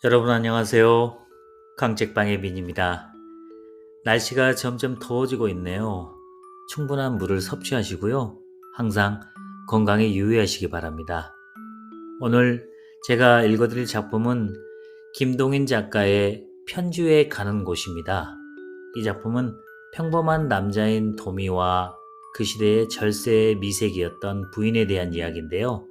여러분 안녕하세요. 강책방의 민입니다. 날씨가 점점 더워지고 있네요. 충분한 물을 섭취하시고요. 항상 건강에 유의하시기 바랍니다. 오늘 제가 읽어드릴 작품은 김동인 작가의 편주에 가는 곳입니다. 이 작품은 평범한 남자인 도미와 그 시대의 절세의 미색이었던 부인에 대한 이야기인데요.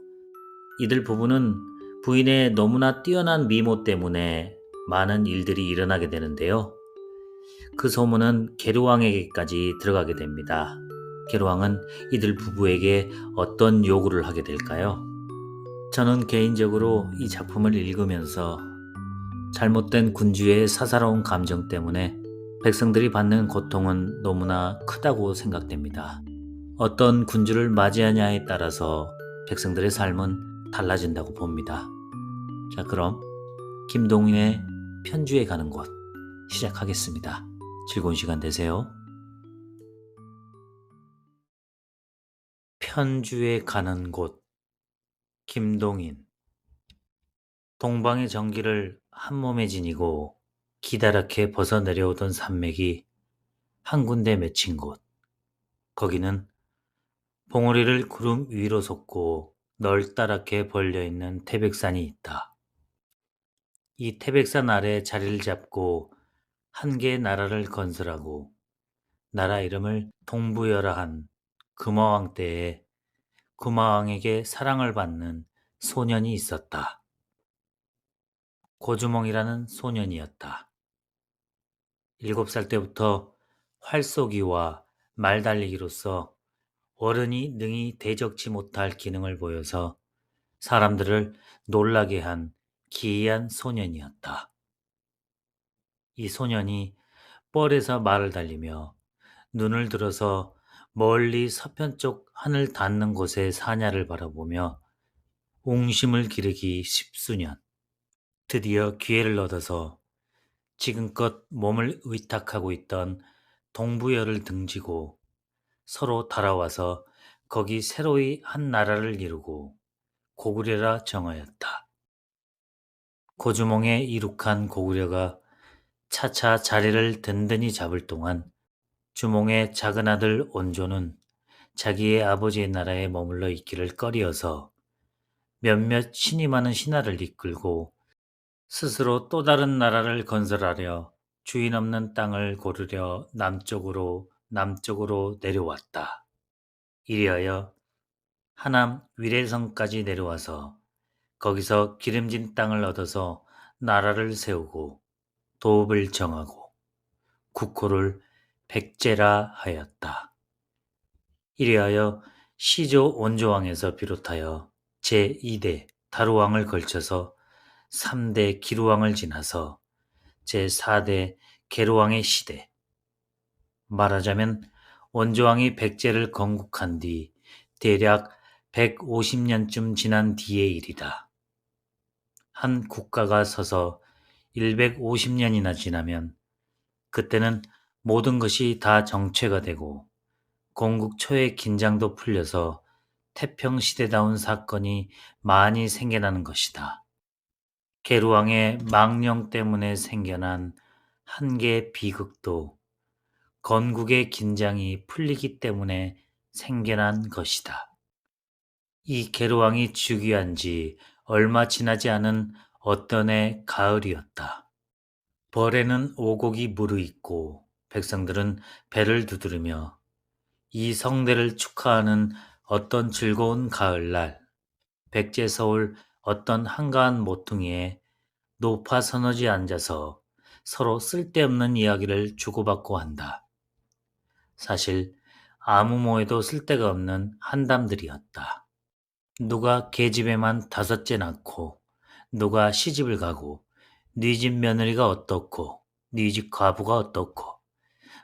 이들 부부는 부인의 너무나 뛰어난 미모 때문에 많은 일들이 일어나게 되는데요. 그 소문은 게르왕에게까지 들어가게 됩니다. 게르왕은 이들 부부에게 어떤 요구를 하게 될까요? 저는 개인적으로 이 작품을 읽으면서 잘못된 군주의 사사로운 감정 때문에 백성들이 받는 고통은 너무나 크다고 생각됩니다. 어떤 군주를 맞이하냐에 따라서 백성들의 삶은 달라진다고 봅니다. 자, 그럼 김동인의 편주에 가는 곳 시작하겠습니다. 즐거운 시간 되세요. 편주에 가는 곳 김동인. 동방의 전기를 한 몸에 지니고 기다랗게 벗어 내려오던 산맥이 한 군데 맺힌 곳. 거기는 봉우리를 구름 위로 솟고 널따랗게 벌려있는 태백산이 있다. 이 태백산 아래 자리를 잡고 한 개의 나라를 건설하고 나라 이름을 동부여라 한 금화왕 때에 금화왕에게 사랑을 받는 소년이 있었다. 고주몽이라는 소년이었다. 7살 때부터 활쏘기와 말달리기로서 어른이 능히 대적지 못할 기능을 보여서 사람들을 놀라게 한 기이한 소년이었다. 이 소년이 뻘에서 말을 달리며 눈을 들어서 멀리 서편 쪽 하늘 닿는 곳의 사냐를 바라보며 옹심을 기르기 10수년. 드디어 기회를 얻어서 지금껏 몸을 의탁하고 있던 동부여를 등지고 서로 달아와서 거기 새로이 한 나라를 이루고 고구려라 정하였다. 고주몽의 이룩한 고구려가 차차 자리를 든든히 잡을 동안 주몽의 작은 아들 온조는 자기의 아버지의 나라에 머물러 있기를 꺼리어서 몇몇 신이 많은 신하를 이끌고 스스로 또 다른 나라를 건설하려 주인 없는 땅을 고르려 남쪽으로 내려왔다. 이리하여 하남 위례성까지 내려와서 거기서 기름진 땅을 얻어서 나라를 세우고 도읍을 정하고 국호를 백제라 하였다. 이리하여 시조 온조왕에서 비롯하여 제2대 다루왕을 걸쳐서 3대 기루왕을 지나서 제4대 게루왕의 시대. 말하자면 온조왕이 백제를 건국한 뒤 대략 150년쯤 지난 뒤의 일이다. 한 국가가 서서 150년이나 지나면 그때는 모든 것이 다 정체가 되고 건국 초의 긴장도 풀려서 태평시대다운 사건이 많이 생겨나는 것이다. 게루왕의 망령 때문에 생겨난 한 개의 비극도 건국의 긴장이 풀리기 때문에 생겨난 것이다. 이 게루왕이 즉위한 지 얼마 지나지 않은 어떤 해 가을이었다. 벌에는 오곡이 무르익고 백성들은 배를 두드리며 이 성대를 축하하는 어떤 즐거운 가을날 백제 서울 어떤 한가한 모퉁이에 높아 서너지 앉아서 서로 쓸데없는 이야기를 주고받고 한다. 사실 아무 모에도 쓸데가 없는 한담들이었다. 누가 계집애만 5째 낳고 누가 시집을 가고 네 집 며느리가 어떻고 네 집 과부가 어떻고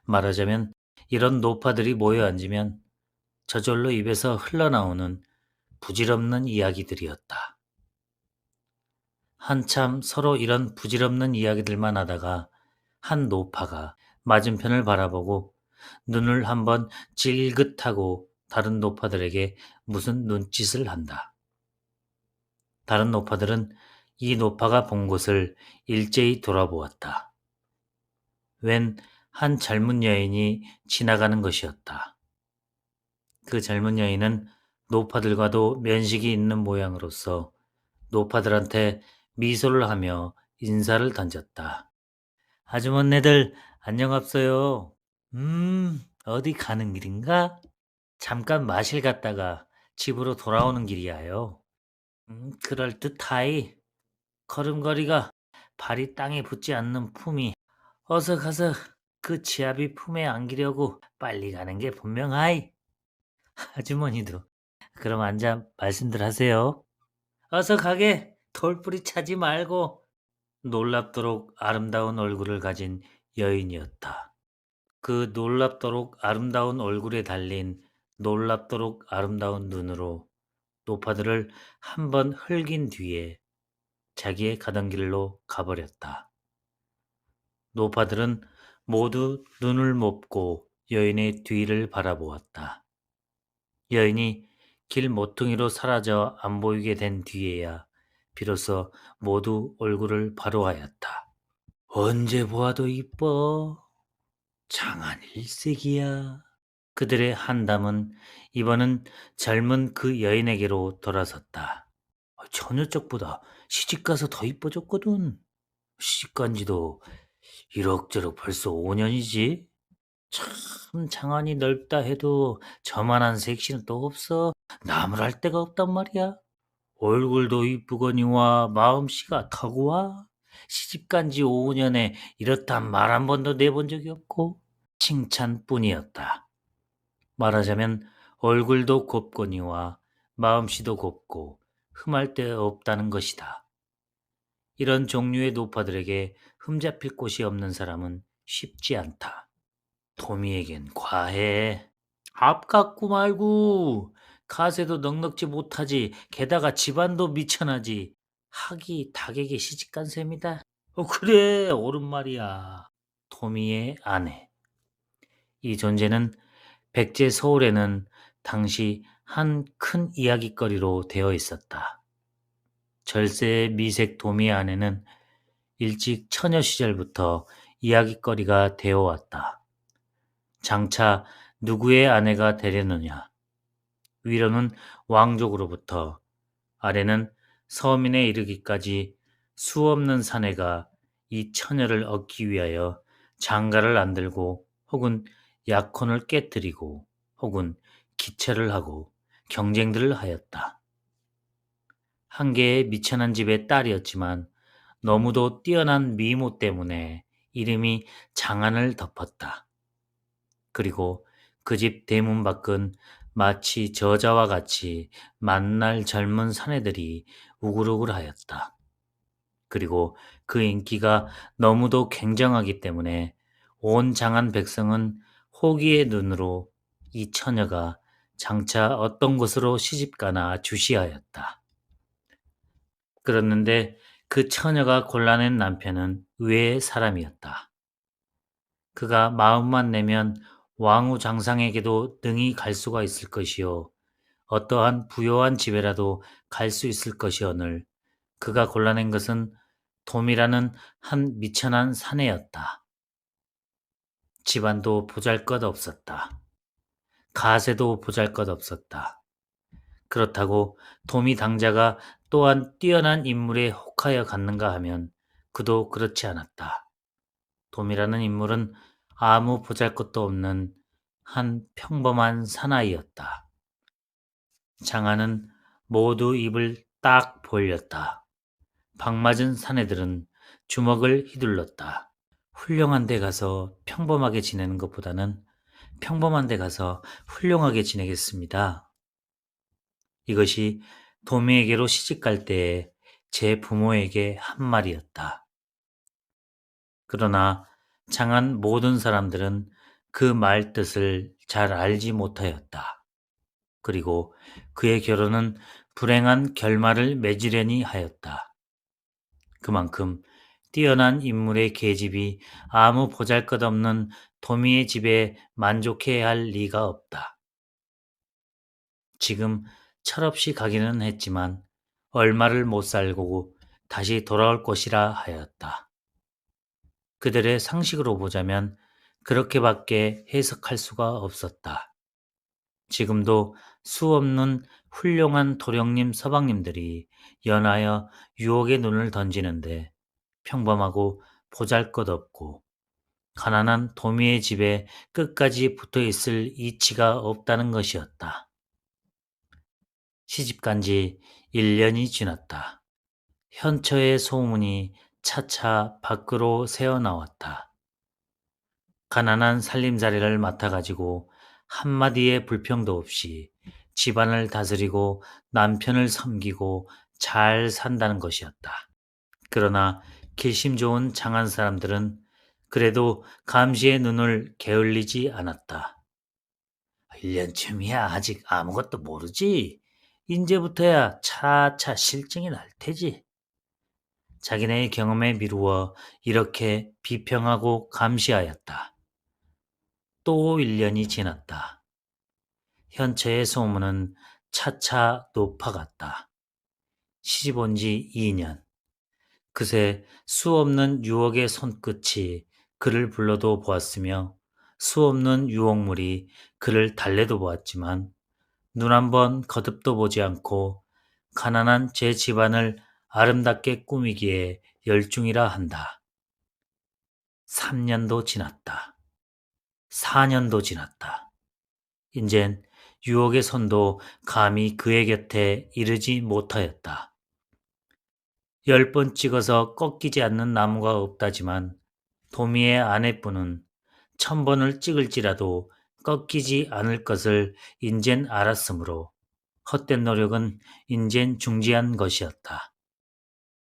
말하자면 이런 노파들이 모여 앉으면 저절로 입에서 흘러나오는 부질없는 이야기들이었다. 한참 서로 이런 부질없는 이야기들만 하다가 한 노파가 맞은편을 바라보고 눈을 한번 질긋하고 다른 노파들에게 무슨 눈짓을 한다. 다른 노파들은 이 노파가 본 곳을 일제히 돌아보았다. 웬 한 젊은 여인이 지나가는 것이었다. 그 젊은 여인은 노파들과도 면식이 있는 모양으로서 노파들한테 미소를 하며 인사를 던졌다. 아주머니들 안녕합서요. 어디 가는 길인가? 잠깐 마실 갔다가 집으로 돌아오는 길이야요. 그럴듯하이. 걸음걸이가 발이 땅에 붙지 않는 품이 어서 가서 그 지압이 품에 안기려고 빨리 가는 게 분명하이. 아주머니도 그럼 앉아 말씀들 하세요. 어서 가게 돌뿌리 차지 말고. 놀랍도록 아름다운 얼굴을 가진 여인이었다. 그 놀랍도록 아름다운 얼굴에 달린 놀랍도록 아름다운 눈으로 노파들을 한번 흘긴 뒤에 자기의 가던 길로 가버렸다. 노파들은 모두 눈을 못고 여인의 뒤를 바라보았다. 여인이 길 모퉁이로 사라져 안 보이게 된 뒤에야 비로소 모두 얼굴을 바로하였다. 언제 보아도 이뻐. 장한 일색이야. 그들의 한담은 이번은 젊은 그 여인에게로 돌아섰다. 처녀쪽보다 시집가서 더 이뻐졌거든. 시집간 지도 이럭저럭 벌써 5년이지. 참 장안이 넓다 해도 저만한 색시는 또 없어. 나무랄 데가 없단 말이야. 얼굴도 이쁘거니와 마음씨가 터구와. 시집간 지 5년에 이렇단 말 한 번도 내본 적이 없고 칭찬뿐이었다. 말하자면 얼굴도 곱거니와 마음씨도 곱고 흠할 데 없다는 것이다. 이런 종류의 노파들에게 흠잡힐 곳이 없는 사람은 쉽지 않다. 도미에겐 과해. 앞갖고 말고 가세도 넉넉지 못하지 게다가 집안도 미천하지. 학이 닭에게 시집간 셈이다. 그래 옳은 말이야. 토미의 아내. 이 존재는 백제 서울에는 당시 한 큰 이야깃거리로 되어 있었다. 절세의 미색 도미의 아내는 일찍 처녀 시절부터 이야깃거리가 되어 왔다. 장차 누구의 아내가 되려느냐. 위로는 왕족으로부터 아래는 서민에 이르기까지 수없는 사내가 이 처녀를 얻기 위하여 장가를 안들고 혹은 약혼을 깨뜨리고 혹은 기체를 하고 경쟁들을 하였다. 한 개의 미천한 집의 딸이었지만 너무도 뛰어난 미모 때문에 이름이 장안을 덮었다. 그리고 그 집 대문 밖은 마치 저자와 같이 만날 젊은 사내들이 우글우글하였다. 그리고 그 인기가 너무도 굉장하기 때문에 온 장안 백성은 호기의 눈으로 이 처녀가 장차 어떤 곳으로 시집가나 주시하였다. 그랬는데 그 처녀가 골라낸 남편은 의외의 사람이었다. 그가 마음만 내면 왕후 장상에게도 능히 갈 수가 있을 것이요 어떠한 부요한 집에라도 갈 수 있을 것이오늘 그가 골라낸 것은 돔이라는 한 미천한 사내였다. 집안도 보잘것없었다. 가세도 보잘것없었다. 그렇다고 돔이 당자가 또한 뛰어난 인물에 혹하여 갔는가 하면 그도 그렇지 않았다. 돔이라는 인물은 아무 보잘것도 없는 한 평범한 사나이였다. 장안은 모두 입을 딱 벌렸다. 방맞은 사내들은 주먹을 휘둘렀다. 훌륭한 데 가서 평범하게 지내는 것보다는 평범한 데 가서 훌륭하게 지내겠습니다. 이것이 도미에게로 시집갈 때에 제 부모에게 한 말이었다. 그러나 장안 모든 사람들은 그 말 뜻을 잘 알지 못하였다. 그리고 그의 결혼은 불행한 결말을 맺으려니 하였다. 그만큼 뛰어난 인물의 계집이 아무 보잘것없는 도미의 집에 만족해야 할 리가 없다. 지금 철없이 가기는 했지만 얼마를 못 살고 다시 돌아올 것이라 하였다. 그들의 상식으로 보자면 그렇게밖에 해석할 수가 없었다. 지금도 수없는 훌륭한 도령님, 서방님들이 연하여 유혹의 눈을 던지는데 평범하고 보잘것없고 가난한 도미의 집에 끝까지 붙어 있을 이치가 없다는 것이었다. 시집간 지 1년이 지났다. 현처의 소문이 차차 밖으로 새어나왔다. 가난한 살림살이를 맡아가지고 한마디의 불평도 없이 집안을 다스리고 남편을 섬기고 잘 산다는 것이었다. 그러나 길심 좋은 장한 사람들은 그래도 감시의 눈을 게을리지 않았다. 1년쯤이야 아직 아무것도 모르지. 이제부터야 차차 실증이 날 테지. 자기네의 경험에 미루어 이렇게 비평하고 감시하였다. 또 1년이 지났다. 현처의 소문은 차차 높아갔다. 시집 온 지 2년. 그새 수없는 유혹의 손끝이 그를 불러도 보았으며 수없는 유혹물이 그를 달래도 보았지만 눈 한 번 거듭도 보지 않고 가난한 제 집안을 아름답게 꾸미기에 열중이라 한다. 3년도 지났다. 4년도 지났다. 인젠 유혹의 손도 감히 그의 곁에 이르지 못하였다. 10번 찍어서 꺾이지 않는 나무가 없다지만 도미의 아내뿐은 1000번을 찍을지라도 꺾이지 않을 것을 인젠 알았으므로 헛된 노력은 인젠 중지한 것이었다.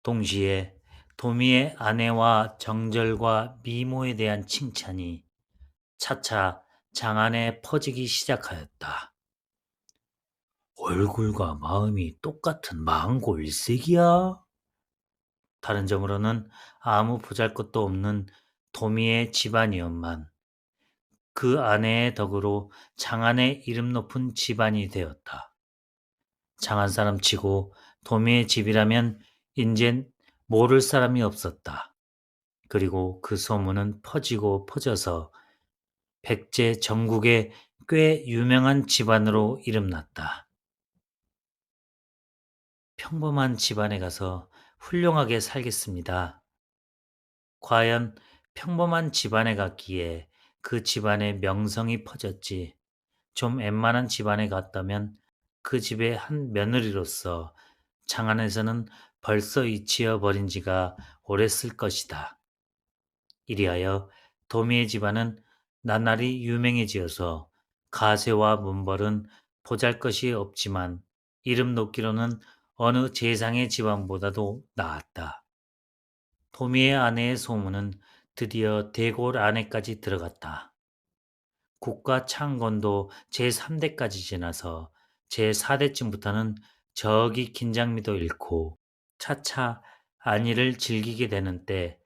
동시에 도미의 아내와 정절과 미모에 대한 칭찬이 차차 장안에 퍼지기 시작하였다. 얼굴과 마음이 똑같은 망골색이야. 다른 점으로는 아무 보잘것도 없는 도미의 집안이었만 그 아내의 덕으로 장안의 이름 높은 집안이 되었다. 장한 사람 치고 도미의 집이라면 인젠 모를 사람이 없었다. 그리고 그 소문은 퍼지고 퍼져서 백제 전국에 꽤 유명한 집안으로 이름났다. 평범한 집안에 가서 훌륭하게 살겠습니다. 과연 평범한 집안에 갔기에 그 집안의 명성이 퍼졌지. 좀 웬만한 집안에 갔다면 그 집의 한 며느리로서 장안에서는 벌써 잊히어 버린 지가 오랬을 것이다. 이리하여 도미의 집안은 나날이 유명해지어서 가세와 문벌은 보잘것이 없지만 이름 높기로는 어느 재상의 집안보다도 나았다. 도미의 아내의 소문은 드디어 대궐 안에까지 들어갔다. 국가 창건도 제3대까지 지나서 제4대쯤부터는 저기 긴장미도 잃고 차차 안위를 즐기게 되는 때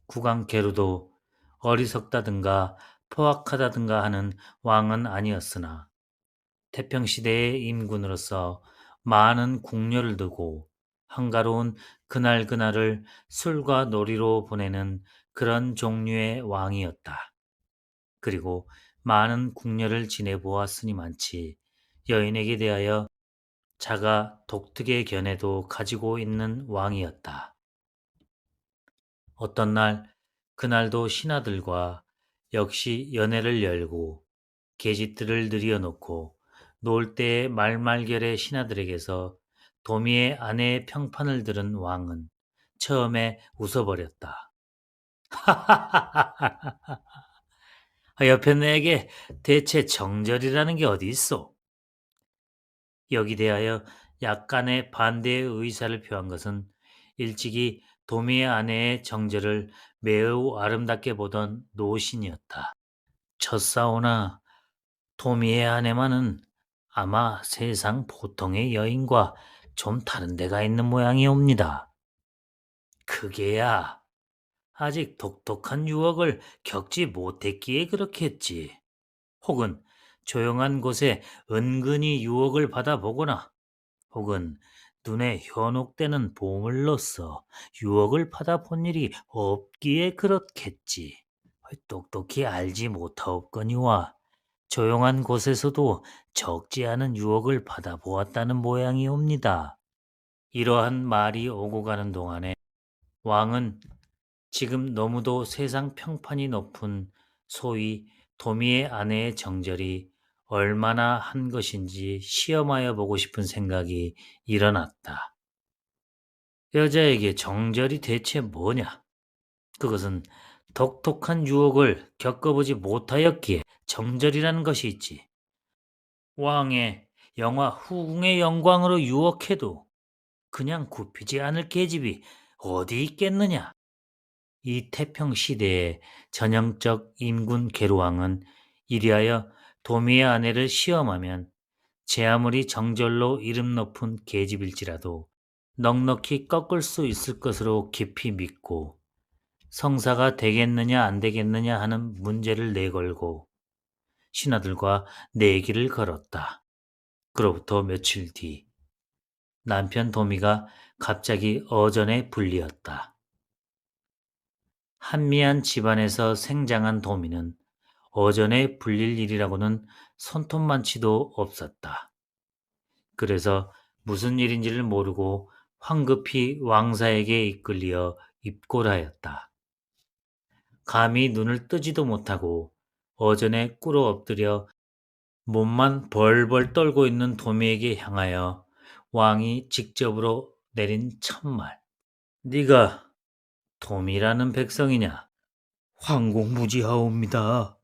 국왕계로도 어리석다든가 포악하다든가 하는 왕은 아니었으나 태평시대의 임군으로서 많은 궁녀를 두고 한가로운 그날그날을 술과 놀이로 보내는 그런 종류의 왕이었다. 그리고 많은 궁녀를 지내보았으니 많지 여인에게 대하여 자가 독특의 견해도 가지고 있는 왕이었다. 어떤 날 그날도 신하들과 역시 연회를 열고 계집들을 들여놓고 놀 때의 말말결의 신하들에게서 도미의 아내의 평판을 들은 왕은 처음에 웃어버렸다. 옆에 내게 대체 정절이라는 게 어디 있어? 여기 대하여 약간의 반대의 의사를 표한 것은 일찍이 도미의 아내의 정절을 매우 아름답게 보던 노신이었다. 첫사오나 도미의 아내만은 아마 세상 보통의 여인과 좀 다른 데가 있는 모양이옵니다. 그게야 아직 독특한 유혹을 겪지 못했기에 그렇겠지. 혹은 조용한 곳에 은근히 유혹을 받아보거나 혹은 눈에 현혹되는 보물로서 유혹을 받아본 일이 없기에 그렇겠지. 똑똑히 알지 못하옵거니와 조용한 곳에서도 적지 않은 유혹을 받아보았다는 모양이옵니다. 이러한 말이 오고 가는 동안에 왕은 지금 너무도 세상 평판이 높은 소위 도미의 아내의 정절이 얼마나 한 것인지 시험하여 보고 싶은 생각이 일어났다. 여자에게 정절이 대체 뭐냐? 그것은 독특한 유혹을 겪어보지 못하였기에 정절이라는 것이 있지. 왕의 영화 후궁의 영광으로 유혹해도 그냥 굽히지 않을 계집이 어디 있겠느냐? 이 태평 시대의 전형적 임군 계로왕은 이리하여 도미의 아내를 시험하면 제 아무리 정절로 이름 높은 계집일지라도 넉넉히 꺾을 수 있을 것으로 깊이 믿고 성사가 되겠느냐 안 되겠느냐 하는 문제를 내걸고 신하들과 내기를 걸었다. 그로부터 며칠 뒤 남편 도미가 갑자기 어전에 불리었다. 한미한 집안에서 생장한 도미는 어전에 불릴 일이라고는 손톱만치도 없었다. 그래서 무슨 일인지를 모르고 황급히 왕사에게 이끌려 입골하였다. 감히 눈을 뜨지도 못하고 어전에 꿇어 엎드려 몸만 벌벌 떨고 있는 도미에게 향하여 왕이 직접으로 내린 첫말. 네가 도미라는 백성이냐? 황공무지하옵니다.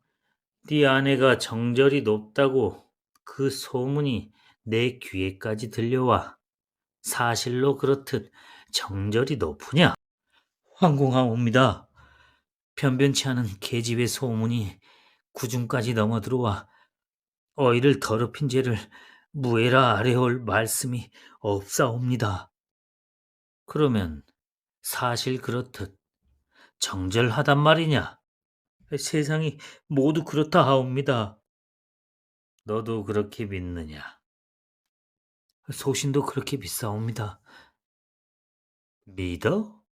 네 아내가 정절이 높다고 그 소문이 내 귀에까지 들려와 사실로 그렇듯 정절이 높으냐? 황공하옵니다. 변변치 않은 계집의 소문이 구중까지 넘어들어와 어이를 더럽힌 죄를 무해라 아래올 말씀이 없사옵니다. 그러면 사실 그렇듯 정절하단 말이냐? 세상이 모두 그렇다 하옵니다. 너도 그렇게 믿느냐? 소신도 그렇게 믿사옵니다. 믿어?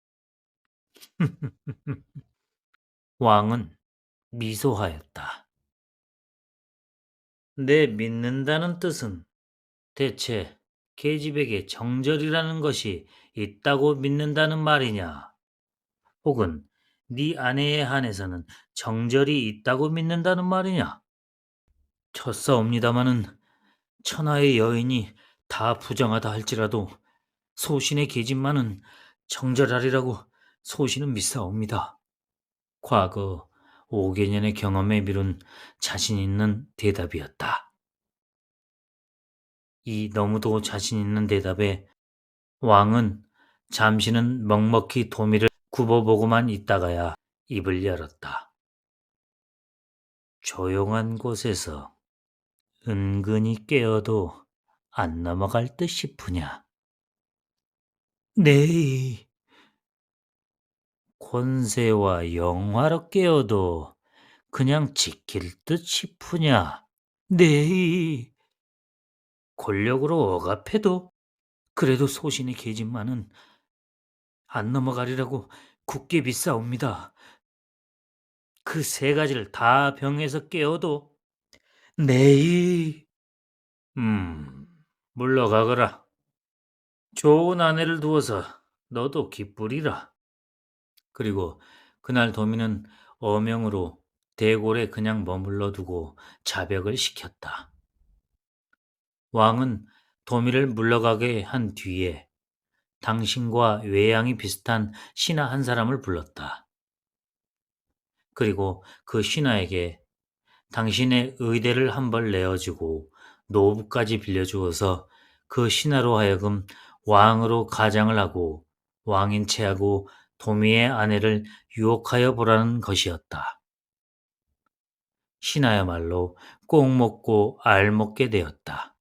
왕은 미소하였다. 내 믿는다는 뜻은 대체 계집에게 정절이라는 것이 있다고 믿는다는 말이냐? 혹은 네 아내에 한해서는 정절이 있다고 믿는다는 말이냐? 쳤사옵니다마는 천하의 여인이 다 부정하다 할지라도 소신의 계집만은 정절하리라고 소신은 믿사옵니다. 과거 5개년의 경험에 미룬 자신 있는 대답이었다. 이 너무도 자신 있는 대답에 왕은 잠시는 먹먹히 도미를 굽어보고만 있다가야 입을 열었다. 조용한 곳에서 은근히 깨어도 안 넘어갈 듯 싶으냐? 네, 권세와 영화로 깨어도 그냥 지킬 듯 싶으냐? 네, 권력으로 억압해도 그래도 소신의 계집만은 안 넘어가리라고 굳게 믿사옵니다. 그 세 가지를 다 병해서 깨어도 네, 음, 물러가거라. 좋은 아내를 두어서 너도 기쁘리라. 그리고 그날 도미는 어명으로 대궐에 그냥 머물러 두고 자백을 시켰다. 왕은 도미를 물러가게 한 뒤에 당신과 외양이 비슷한 신하 한 사람을 불렀다. 그리고 그 신하에게 당신의 의대를 한 벌 내어주고 노부까지 빌려주어서 그 신하로 하여금 왕으로 가장을 하고 왕인 체하고 도미의 아내를 유혹하여 보라는 것이었다. 신하야말로 꼭 먹고 알 먹게 되었다.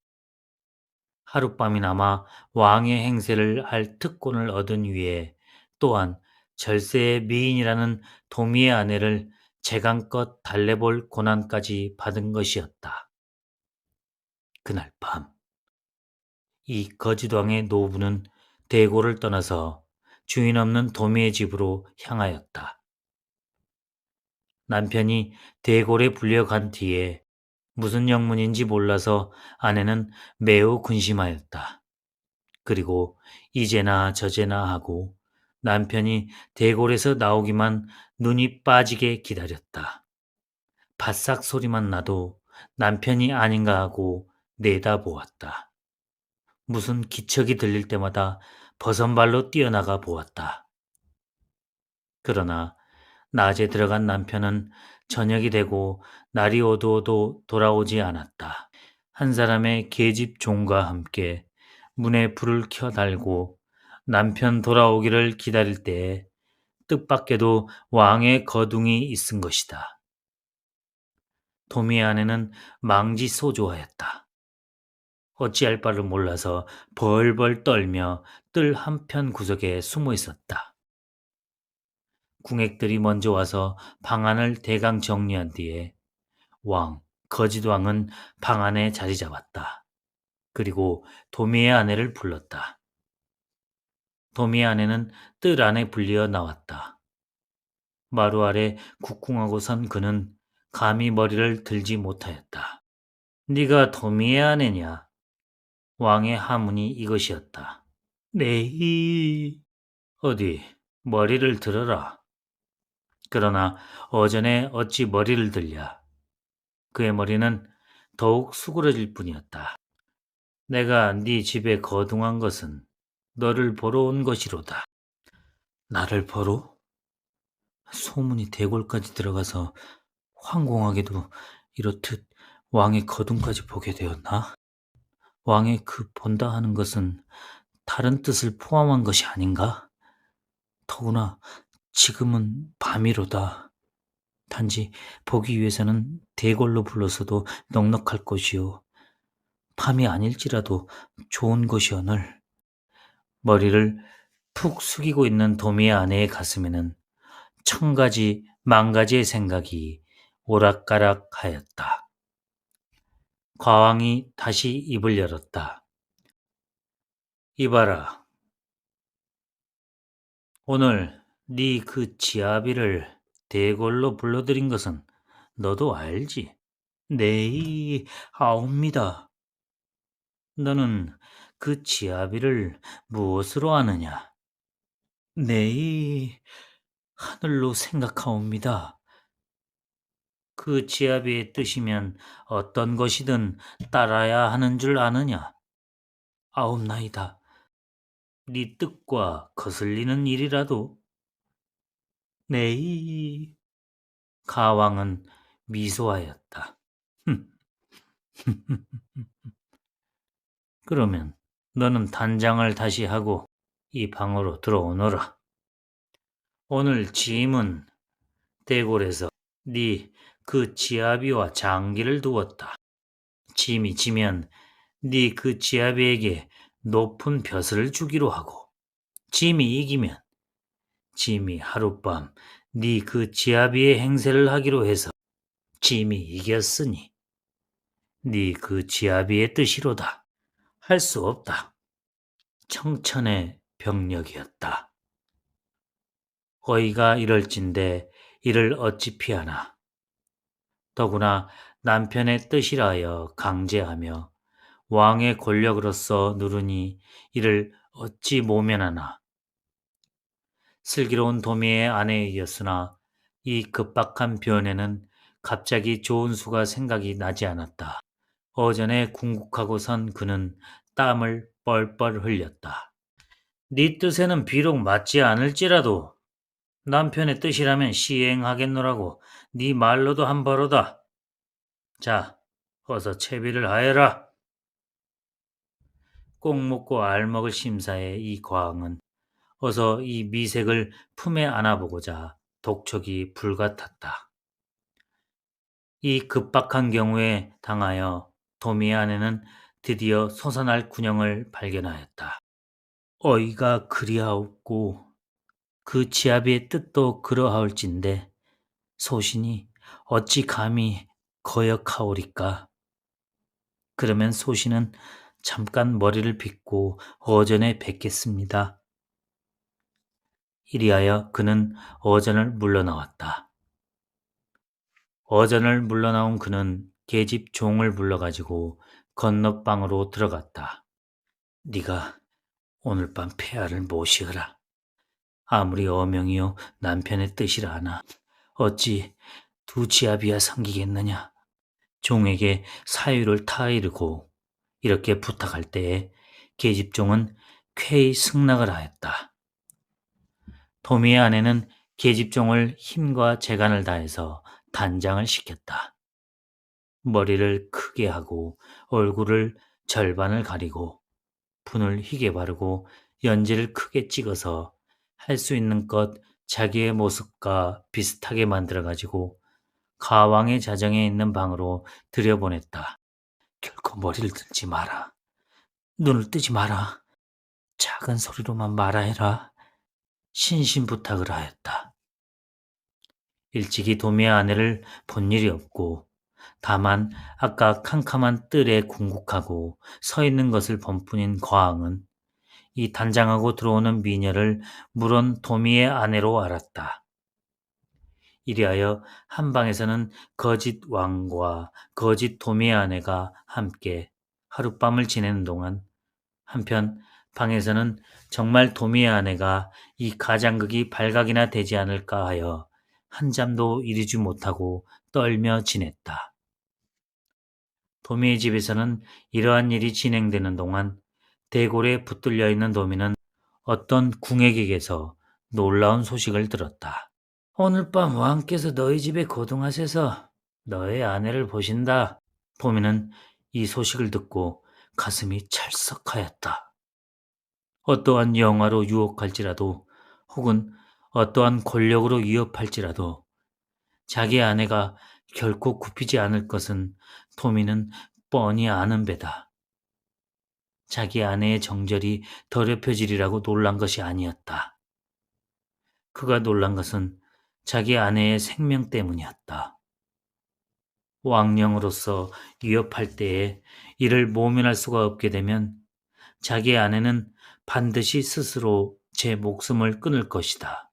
하룻밤이나마 왕의 행세를 할 특권을 얻은 위에 또한 절세의 미인이라는 도미의 아내를 재간껏 달래볼 고난까지 받은 것이었다. 그날 밤 이 거지왕의 노부는 대고를 떠나서 주인 없는 도미의 집으로 향하였다. 남편이 대궐에 불려간 뒤에 무슨 영문인지 몰라서 아내는 매우 근심하였다. 그리고 이제나 저제나 하고 남편이 대궐에서 나오기만 눈이 빠지게 기다렸다. 바싹 소리만 나도 남편이 아닌가 하고 내다보았다. 무슨 기척이 들릴 때마다 버선발로 뛰어나가 보았다. 그러나 낮에 들어간 남편은 저녁이 되고 날이 어두워도 돌아오지 않았다. 한 사람의 계집 종과 함께 문에 불을 켜 달고 남편 돌아오기를 기다릴 때에 뜻밖에도 왕의 거둥이 있은 것이다. 도미의 아내는 망지소조하였다. 어찌할 바를 몰라서 벌벌 떨며 뜰 한편 구석에 숨어 있었다. 궁액들이 먼저 와서 방안을 대강 정리한 뒤에 거지왕은 방 안에 자리 잡았다. 그리고 도미의 아내를 불렀다. 도미의 아내는 뜰 안에 불리어 나왔다. 마루 아래 굽궁하고 선 그는 감히 머리를 들지 못하였다. 네가 도미의 아내냐? 왕의 하문이 이것이었다. 네. 어디 머리를 들어라. 그러나 어전에 어찌 머리를 들랴. 그의 머리는 더욱 수그러질 뿐이었다. 내가 네 집에 거둥한 것은 너를 보러 온 것이로다. 나를 보러? 소문이 대궐까지 들어가서 황공하게도 이렇듯 왕의 거둥까지 보게 되었나? 왕의 그 본다 하는 것은 다른 뜻을 포함한 것이 아닌가? 더구나 지금은 밤이로다. 단지 보기 위해서는 대궐로 불러서도 넉넉할 것이요. 밤이 아닐지라도 좋은 것이오늘. 머리를 푹 숙이고 있는 도미의 아내의 가슴에는 천가지 만가지의 생각이 오락가락하였다. 과왕이 다시 입을 열었다. 이봐라. 오늘 네 그 지아비를 대궐로 불러들인 것은 너도 알지? 네, 아옵니다. 너는 그 지아비를 무엇으로 아느냐? 네, 하늘로 생각하옵니다. 그 지아비의 뜻이면 어떤 것이든 따라야 하는 줄 아느냐? 아옵나이다. 네 뜻과 거슬리는 일이라도? 네, 가왕은 미소하였다. 그러면 너는 단장을 다시 하고 이 방으로 들어오너라. 오늘 짐은 대궐에서 네 그 지아비와 장기를 두었다. 짐이 지면 네 그 지아비에게 높은 벼슬을 주기로 하고, 짐이 이기면 짐이 하룻밤 네 그 지아비의 행세를 하기로 해서 짐이 이겼으니 네 그 지아비의 뜻이로다. 할 수 없다. 청천의 병력이었다. 어이가 이럴진데 이를 어찌 피하나. 더구나 남편의 뜻이라 하여 강제하며 왕의 권력으로서 누르니 이를 어찌 모면하나. 슬기로운 도미의 아내이었으나 이 급박한 변에는 갑자기 좋은 수가 생각이 나지 않았다. 어전에 궁극하고 선 그는 땀을 뻘뻘 흘렸다. 네 뜻에는 비록 맞지 않을지라도 남편의 뜻이라면 시행하겠노라고 네 말로도 한 바로다. 자, 어서 채비를 하여라. 꼭 묻고 알먹을 심사에 이 과항은 어서 이 미색을 품에 안아보고자 독촉이 불같았다. 이 급박한 경우에 당하여 도미의 아내는 드디어 솟아날 군형을 발견하였다. 어이가 그리하옵고 그 지아비의 뜻도 그러하올진데 소신이 어찌 감히 거역하오리까. 그러면 소신은 잠깐 머리를 빗고 어전에 뵙겠습니다. 이리하여 그는 어전을 물러나왔다. 어전을 물러나온 그는 계집 종을 불러가지고 건너방으로 들어갔다. 네가 오늘 밤 폐하를 모시어라. 아무리 어명이요 남편의 뜻이라 하나 어찌 두 지압이야 섬기겠느냐. 종에게 사유를 타이르고 이렇게 부탁할 때에 계집종은 쾌히 승낙을 하였다. 도미의 아내는 계집종을 힘과 재간을 다해서 단장을 시켰다. 머리를 크게 하고 얼굴을 절반을 가리고 분을 희게 바르고 연지를 크게 찍어서 할 수 있는 것 자기의 모습과 비슷하게 만들어가지고 가왕의 자정에 있는 방으로 들여보냈다. 결코 머리를 들지 마라. 눈을 뜨지 마라. 작은 소리로만 말하해라. 신신 부탁을 하였다. 일찍이 도미의 아내를 본 일이 없고 다만 아까 캄캄한 뜰에 궁극하고 서 있는 것을 본 뿐인 과왕은 이 단장하고 들어오는 미녀를 물은 도미의 아내로 알았다. 이리하여 한 방에서는 거짓 왕과 거짓 도미의 아내가 함께 하룻밤을 지내는 동안 한편 방에서는 정말 도미의 아내가 이 가장극이 발각이나 되지 않을까 하여 한잠도 이루지 못하고 떨며 지냈다. 도미의 집에서는 이러한 일이 진행되는 동안 대궐에 붙들려 있는 도미는 어떤 궁액에게서 놀라운 소식을 들었다. 오늘 밤 왕께서 너희 집에 거둥하셔서 너의 아내를 보신다. 도미는 이 소식을 듣고 가슴이 찰썩하였다. 어떠한 영화로 유혹할지라도 혹은 어떠한 권력으로 위협할지라도 자기 아내가 결코 굽히지 않을 것은 도미는 뻔히 아는 배다. 자기 아내의 정절이 더럽혀지리라고 놀란 것이 아니었다. 그가 놀란 것은 자기 아내의 생명 때문이었다. 왕령으로서 위협할 때에 이를 모면할 수가 없게 되면 자기 아내는 반드시 스스로 제 목숨을 끊을 것이다.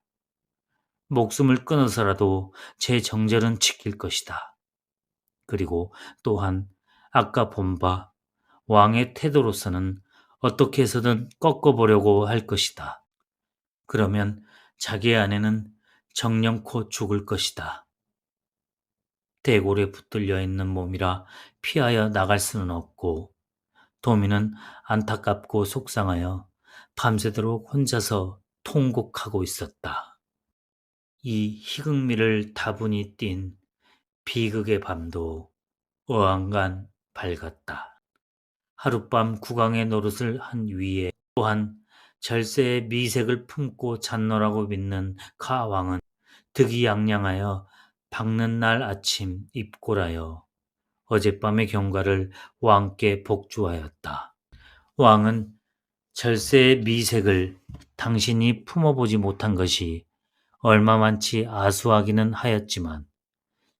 목숨을 끊어서라도 제 정절은 지킬 것이다. 그리고 또한 아까 본 바 왕의 태도로서는 어떻게 해서든 꺾어보려고 할 것이다. 그러면 자기의 아내는 정령코 죽을 것이다. 대골에 붙들려 있는 몸이라 피하여 나갈 수는 없고 도미는 안타깝고 속상하여 밤새도록 혼자서 통곡하고 있었다. 이 희극미를 다분히 띤 비극의 밤도 어안간 밝았다. 하룻밤 국왕의 노릇을 한 위에 또한 절세의 미색을 품고 잤노라고 믿는 가왕은 득이양양하여 밝는 날 아침 입골하여 어젯밤의 경과를 왕께 복주하였다. 왕은 절세의 미색을 당신이 품어보지 못한 것이 얼마만치 아수하기는 하였지만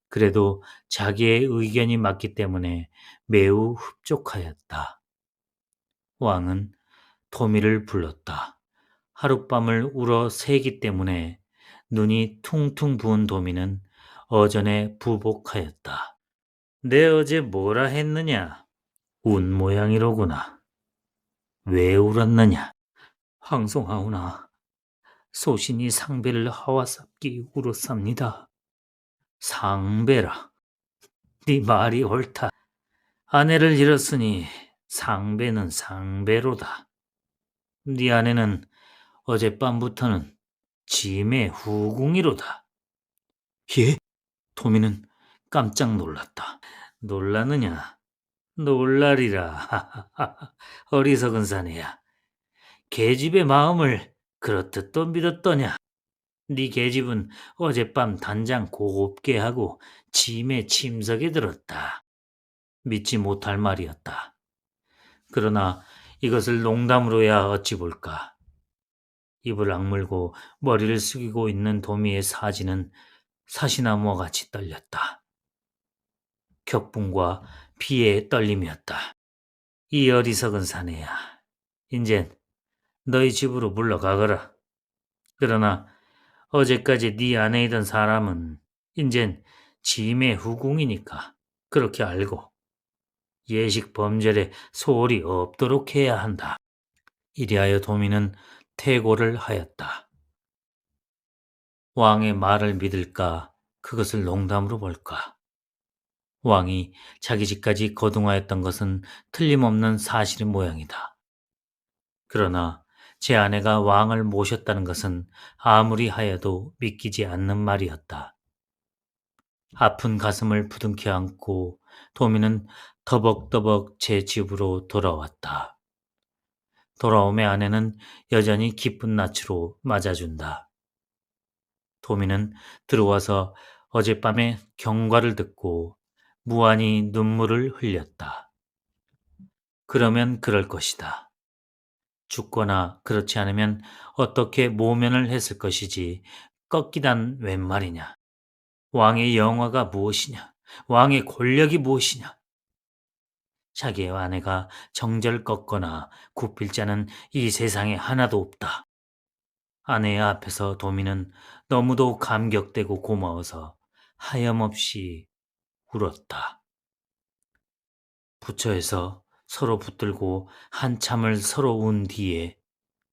그래도 자기의 의견이 맞기 때문에 매우 흡족하였다. 왕은 도미를 불렀다. 하룻밤을 울어 새기 때문에 눈이 퉁퉁 부은 도미는 어전에 부복하였다. 내 어제 뭐라 했느냐? 운 모양이로구나. 왜 울었느냐? 황송하오나 소신이 상배를 하와삼기 울었습니다. 상배라. 네 말이 옳다. 아내를 잃었으니 상배는 상배로다. 네 아내는 어젯밤부터는 짐의 후궁이로다. 예? 도미는 깜짝 놀랐다. 놀라느냐? 놀라리라. 어리석은 사내야. 계집의 마음을 그렇듯 또 믿었더냐? 네 계집은 어젯밤 단장 곱게 하고 짐의 침석에 들었다. 믿지 못할 말이었다. 그러나 이것을 농담으로야 어찌 볼까. 입을 악물고 머리를 숙이고 있는 도미의 사지는 사시나무와 같이 떨렸다. 격분과 피의 떨림이었다. 이 어리석은 사내야. 인젠 너희 집으로 물러가거라. 그러나 어제까지 네 아내이던 사람은 인젠 짐의 후궁이니까 그렇게 알고 예식 범절에 소홀이 없도록 해야 한다. 이리하여 도민은 퇴고를 하였다. 왕의 말을 믿을까? 그것을 농담으로 볼까? 왕이 자기 집까지 거둥하였던 것은 틀림없는 사실인 모양이다. 그러나 제 아내가 왕을 모셨다는 것은 아무리 하여도 믿기지 않는 말이었다. 아픈 가슴을 부둥켜 안고 도미는 더벅더벅 제 집으로 돌아왔다. 돌아오매 아내는 여전히 기쁜 낯으로 맞아준다. 도미는 들어와서 어젯밤에 경과를 듣고 무한히 눈물을 흘렸다. 그러면 그럴 것이다. 죽거나 그렇지 않으면 어떻게 모면을 했을 것이지 꺾이단 웬 말이냐. 왕의 영화가 무엇이냐. 왕의 권력이 무엇이냐. 자기의 아내가 정절 꺾거나 굽힐 자는 이 세상에 하나도 없다. 아내의 앞에서 도미는 너무도 감격되고 고마워서 하염없이 울었다. 부처에서 서로 붙들고 한참을 서로 운 뒤에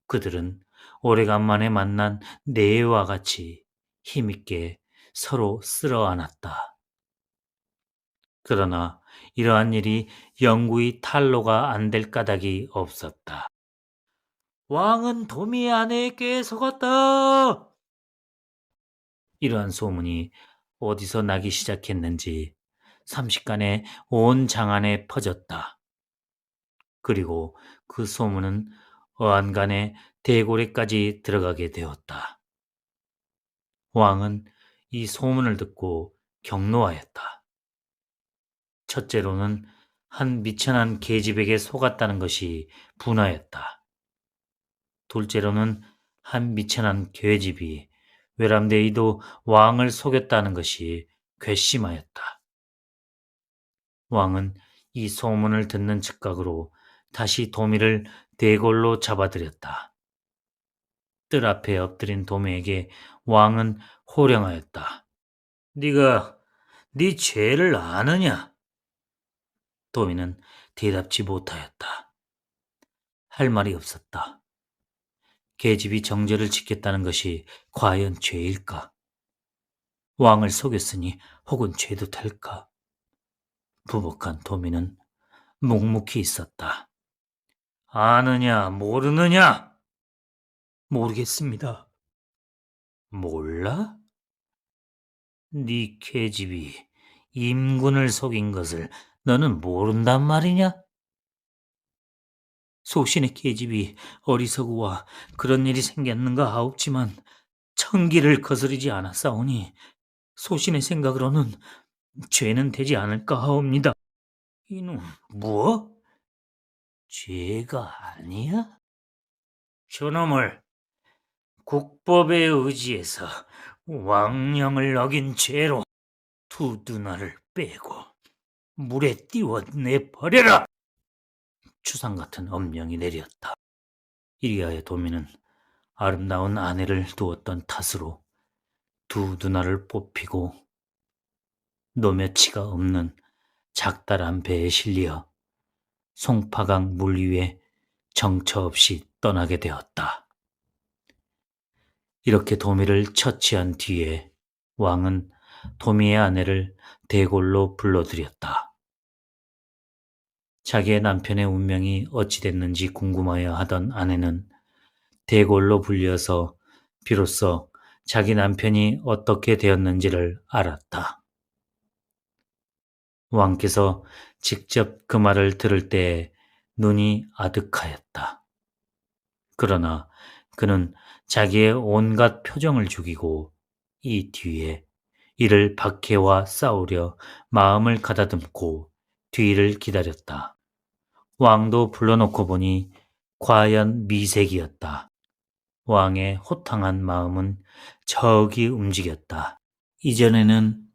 그들은 오래간만에 만난 내와 같이 힘있게 서로 쓸어 안았다. 그러나 이러한 일이 영구히 탄로가 안 될 까닭이 없었다. 왕은 도미 아내의 꾀에 속았다. 이러한 소문이 어디서 나기 시작했는지 삼식간에 온 장안에 퍼졌다. 그리고 그 소문은 어안간의 대고래까지 들어가게 되었다. 왕은 이 소문을 듣고 경노하였다. 첫째로는 한 미천한 계집에게 속았다는 것이 분하였다. 둘째로는 한 미천한 계집이 외람되이도 왕을 속였다는 것이 괘씸하였다. 왕은 이 소문을 듣는 즉각으로 다시 도미를 대궐로 잡아들였다. 뜰 앞에 엎드린 도미에게 왕은 호령하였다. 네가 네 죄를 아느냐? 도미는 대답지 못하였다. 할 말이 없었다. 계집이 정제를 지켰다는 것이 과연 죄일까? 왕을 속였으니 혹은 죄도 될까? 부복한 도미는 묵묵히 있었다. 아느냐, 모르느냐? 모르겠습니다. 몰라? 네 계집이 임군을 속인 것을 너는 모른단 말이냐? 소신의 계집이 어리석으와 그런 일이 생겼는가 하옵지만 천기를 거스르지 않았사오니 소신의 생각으로는 죄는 되지 않을까 하옵니다. 이놈, 뭐? 죄가 아니야? 저놈을 국법에 의지해서 왕령을 어긴 죄로 두 누나를 빼고 물에 띄워 내버려라! 추상 같은 엄령이 내렸다. 이리하여 도민은 아름다운 아내를 두었던 탓으로 두 누나를 뽑히고 노며치가 없는 작달한 배에 실려 송파강 물 위에 정처 없이 떠나게 되었다. 이렇게 도미를 처치한 뒤에 왕은 도미의 아내를 대궐로 불러들였다. 자기의 남편의 운명이 어찌 됐는지 궁금하여 하던 아내는 대궐로 불려서 비로소 자기 남편이 어떻게 되었는지를 알았다. 왕께서 직접 그 말을 들을 때 눈이 아득하였다. 그러나 그는 자기의 온갖 표정을 죽이고 이 뒤에 이를 박해와 싸우려 마음을 가다듬고 뒤를 기다렸다. 왕도 불러놓고 보니 과연 미색이었다. 왕의 호탕한 마음은 저기 움직였다. 이전에는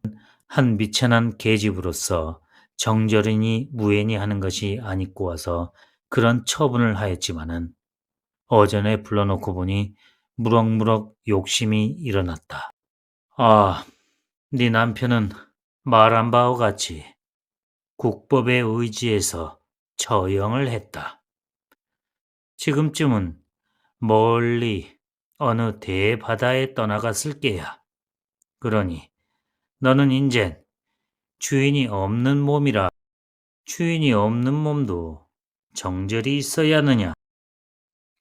한 미천한 계집으로서 정절이니 무예니 하는 것이 안 입고 와서 그런 처분을 하였지만은 어전에 불러놓고 보니 무럭무럭 욕심이 일어났다. 아, 네 남편은 말한 바와 같이 국법에 의지해서 처형을 했다. 지금쯤은 멀리 어느 대바다에 떠나갔을 게야. 그러니 너는 인젠 주인이 없는 몸이라. 주인이 없는 몸도 정절이 있어야 하느냐?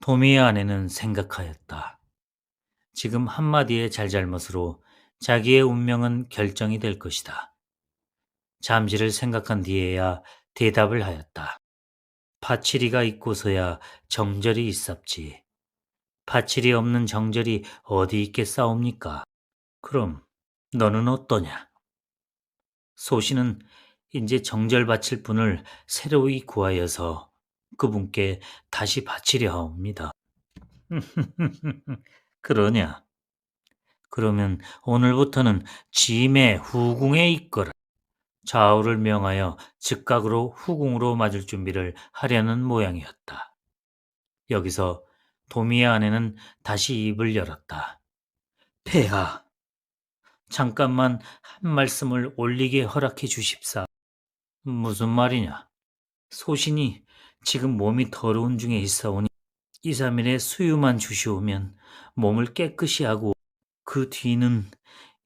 도미의 아내는 생각하였다. 지금 한마디의 잘잘못으로 자기의 운명은 결정이 될 것이다. 잠시를 생각한 뒤에야 대답을 하였다. 파치리가 있고서야 정절이 있었지. 파칠이 없는 정절이 어디 있겠사옵니까? 그럼 너는 어떠냐? 소신은 이제 정절 바칠 분을 새로이 구하여서 그분께 다시 바치려 하옵니다. 그러냐? 그러면 오늘부터는 짐의 후궁에 있거라. 좌우를 명하여 즉각으로 후궁으로 맞을 준비를 하려는 모양이었다. 여기서 도미의 아내는 다시 입을 열었다. 폐하, 잠깐만 한 말씀을 올리게 허락해 주십사. 무슨 말이냐? 소신이 지금 몸이 더러운 중에 있사오니 2, 3일의 수유만 주시오면 몸을 깨끗이 하고 그 뒤는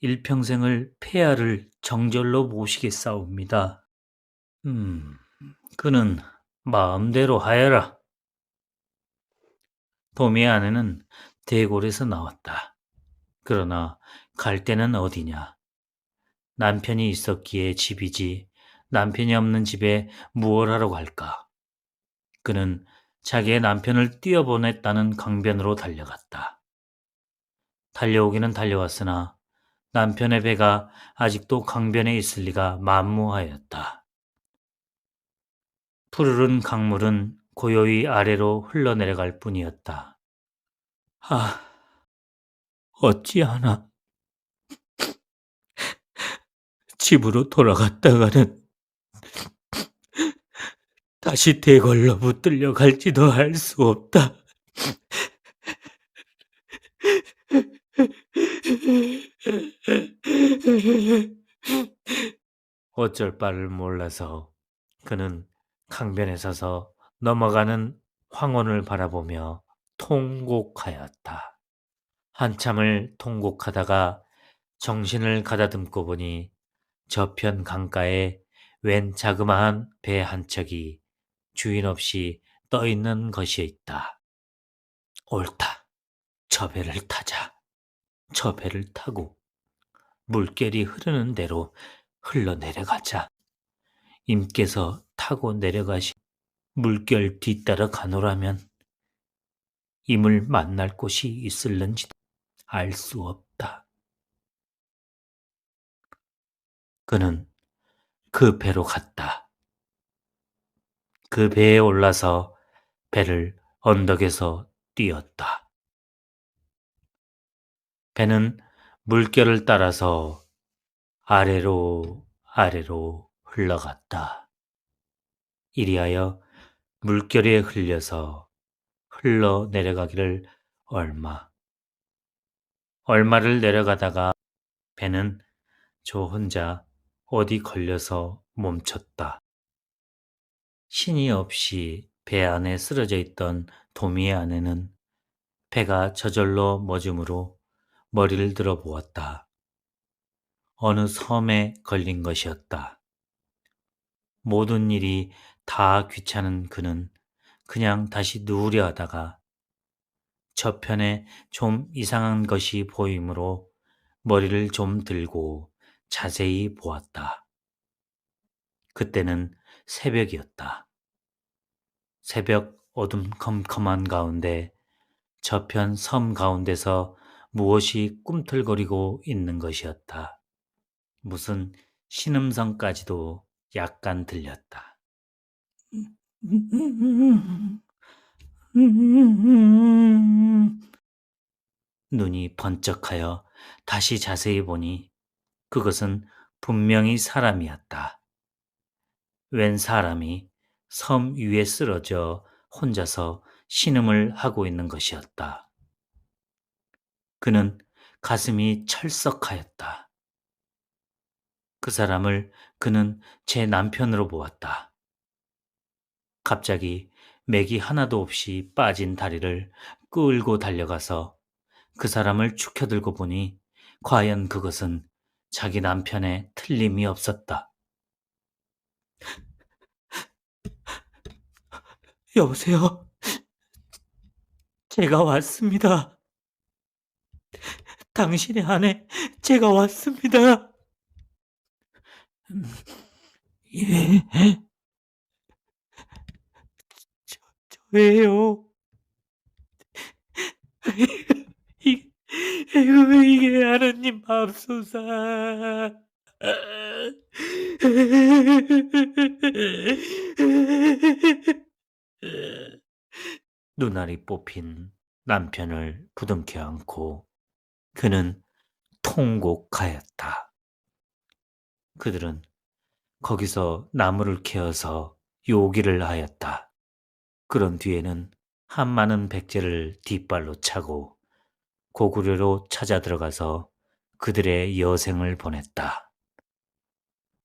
일평생을 폐하를 정절로 모시겠사옵니다. 그는 마음대로 하여라. 도미의 아내는 대궐에서 나왔다. 그러나 갈 데는 어디냐? 남편이 있었기에 집이지 남편이 없는 집에 무얼 하러 갈까? 그는 자기의 남편을 뛰어보냈다는 강변으로 달려갔다. 달려오기는 달려왔으나 남편의 배가 아직도 강변에 있을 리가 만무하였다. 푸르른 강물은 고요히 아래로 흘러내려갈 뿐이었다. 아, 어찌하나 집으로 돌아갔다가는 다시 대걸로 붙들려 갈지도 알 수 없다. 어쩔 바를 몰라서 그는 강변에 서서 넘어가는 황혼을 바라보며 통곡하였다. 한참을 통곡하다가 정신을 가다듬고 보니 저편 강가에 웬 자그마한 배 한 척이 주인 없이 떠 있는 것이 있다. 옳다. 저 배를 타자. 저 배를 타고 물결이 흐르는 대로 흘러내려가자. 임께서 타고 내려가시 물결 뒤따라 가노라면 임을 만날 곳이 있을는지도 알 수 없다. 그는 그 배로 갔다. 그 배에 올라서 배를 언덕에서 띄었다. 배는 물결을 따라서 아래로 아래로 흘러갔다. 이리하여 물결에 흘려서 흘러내려가기를 얼마를 내려가다가 배는 저 혼자 어디 걸려서 멈췄다. 신이 없이 배 안에 쓰러져 있던 도미의 아내는 배가 저절로 멎음으로 머리를 들어 보았다. 어느 섬에 걸린 것이었다. 모든 일이 다 귀찮은 그는 그냥 다시 누우려 하다가 저편에 좀 이상한 것이 보이므로 머리를 좀 들고 자세히 보았다. 그때는 새벽이었다. 새벽 어둠컴컴한 가운데 저편 섬 가운데서 무엇이 꿈틀거리고 있는 것이었다. 무슨 신음성까지도 약간 들렸다. 눈이 번쩍하여 다시 자세히 보니 그것은 분명히 사람이었다. 웬 사람이 섬 위에 쓰러져 혼자서 신음을 하고 있는 것이었다. 그는 가슴이 철썩하였다. 그 사람을 그는 제 남편으로 보았다. 갑자기 맥이 하나도 없이 빠진 다리를 끌고 달려가서 그 사람을 축혀들고 보니 과연 그것은 자기 남편의 틀림이 없었다. 여보세요? 제가 왔습니다. 당신의 아내, 제가 왔습니다. 음, 예, 저, 저예요. 이, 이게 하느님 맙소사. 눈알이 뽑힌 남편을 부둥켜 안고 그는 통곡하였다. 그들은 거기서 나무를 캐어서 요기를 하였다. 그런 뒤에는 한많은 백제를 뒷발로 차고 고구려로 찾아 들어가서 그들의 여생을 보냈다.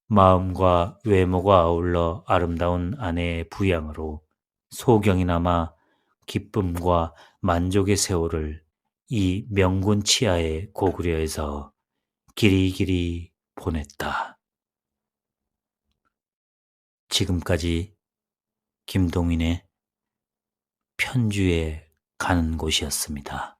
마음과 외모가 아울러 아름다운 아내의 부양으로 소경이 남아 기쁨과 만족의 세월을 이 명군 치하의 고구려에서 길이길이 보냈다. 지금까지 김동인의 편주에 가는 곳이었습니다.